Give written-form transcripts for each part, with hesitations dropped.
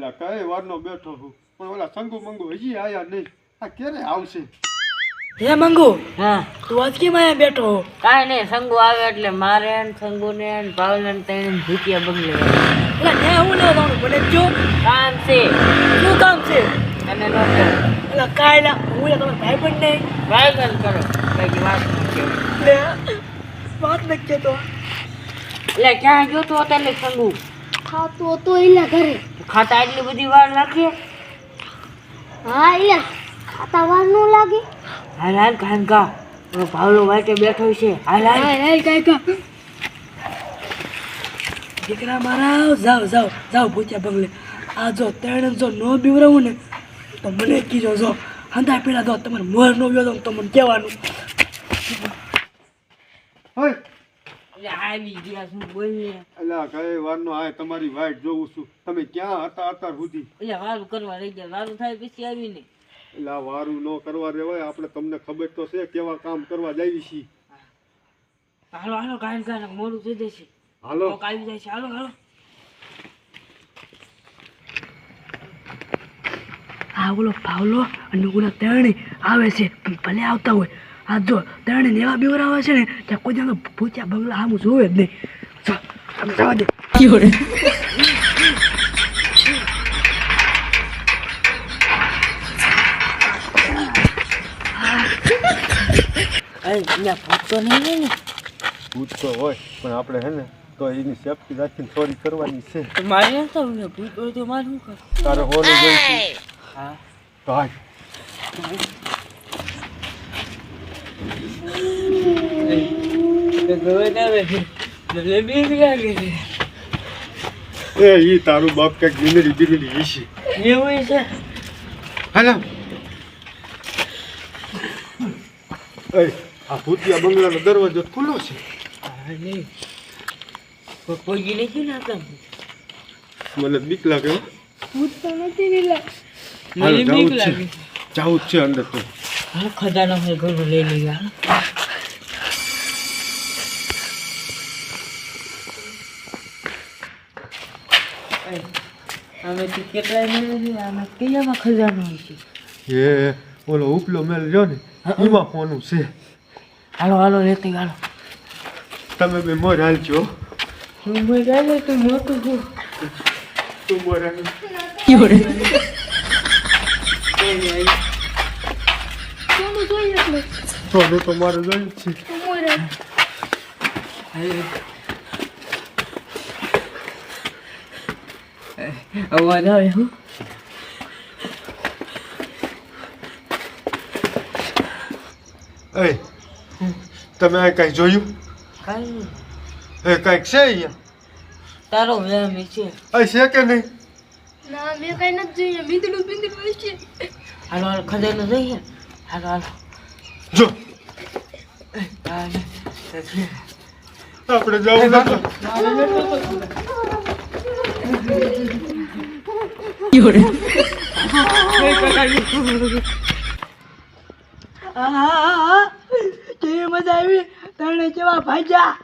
અલા કઈ વારનો બેઠો છું પણ ઓલા સંગુ મંગુ હજી આયા નહીં. આ ક્યારે આવશે? હે મંગુ, હા તું આજ કેમ અહીંયા બેઠો? કાંઈ નહીં, સંગુ આવે એટલે મારે ને સંગુને ને ભાવને ત્રણ ભૂતિયા બંગલે એટલે ને હું લેવા જવાનું મને જો કામ છે. શું કામ છે? તને ન કરો એટલે કાંઈ ના, હું લે તમારો ભાઈ પણ નહીં. વાયગન કરો બાકી વાત નથી. લે વાત નથી કહેતો. એટલે ક્યાં ગયો તો તને સંગુ? ખાતો તો એલા ઘરે. ખાતા એટલી બધી વાર લાગે? હા એલા ખાતા વાર નો લાગે. હાલ હાલ કાનકા, ભાવલો વાટે બેઠો છે. હાલ હાલ હાય કાંઈ કા દીકરા મારા, જાઓ જાઓ જાઓ ભૂતિયા બંગલે. આ જો તેણે જો નો બીવરાવું ને તો મને કીજો. જો હંધા પેલા જો તમારે મોર નો વ્યો તો મને કહેવાનું. હોય એટલે આવી ગયા શું બોલીએ. અલા કઈ વારનો આ તમારી વાઈટ જોઉં છું. તમે ક્યાં હતા અત્યાર સુધી? એટલે વારું કરવા રહી ગયા, વારું થાય પછી આવીને. એટલે વારું ન કરવા રેવાય. આપણે તમને ખબર તો છે કેવા કામ કરવા જાવી છીએ. હાલો હાલો કાનકા, મોડું થઈ જશે. હાલો કોક આવી જાય છે. હાલો હાલો. આ ઓલો ભાવલો અને ઓલા તેણી આવે છે, ભલે આવતા હોય. આ જો તેણી ને એવા બીવરાવે છે ને ત્યાં કોઈ જાણો ભૂતિયા બંગલા આમ જોવે જ નહીં. જો તમે જવા દે. અરે અહીંયા ભૂત તો નહીં હોય ને? ભૂત તો હોય પણ આપણે હે ને તો એની સેફટી રાખીને ચોરી કરવાની છે. તો મારે નતા ભૂત હોય તો મારે શું કરું? તારે હોનું જોઈશું. હા તો હાલ. એ ઈ તારું બાપ કઈક બિનરી બિનરી હશે. એવું છે. હાલો એ આ ભૂતિયા બંગલાનો દરવાજો ખુલ્લો છે. નહીં કોઈ નથી નાખતા. મને બીક લાગે હો. ભૂત તો નથી નીલા. હાલો, મને જાવું બીક જ છે. લાગે. જાવું જ છે અંદર તો. હા ખજાનો મેં ઘણું લઈ લઈ ગયા. અમે તો કેટલાય મેળવી આમાં કયામાં ખજાનો હોય છે. એ ઓલો ઉપલો મેલ રહ્યો ને એમાં ફોનું છે. હાલો હાલો લેતી હાલો. તમે બે મોર હાલજો. હું મજા તો મોટું છું. તું મોર હાલ. કોનું જોઈએ એટલે સોનું તો મારે જોયું જ છે. મોરે અવાજ આવે હું એ તમે આ કઈ જોયું? કાંઈ એ કઈક છે અહીંયા? તારો વ્યાયામ છે. આ છે કે નહીં? ના મેં કઈ નથી જોઈએ. મીંદડું મીંદડું હશે. હાલો હાલો ખજાનો જોઈએ. હાલો હાલો. જો હાલો. આપણે જવું નથી. કેવી મજા આવી. તને કેવા ભાગ્યા.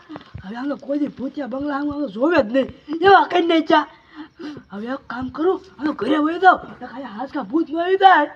હવે આમ કોઈ ભૂતિયા બંગલા આમ જોવે જ નહીં. એવા કઈ નહીં ચા. હવે એક કામ કરું, હવે ઘરે વહી જાઉં. ખાલી હાથ કા ભૂત આવી જાય.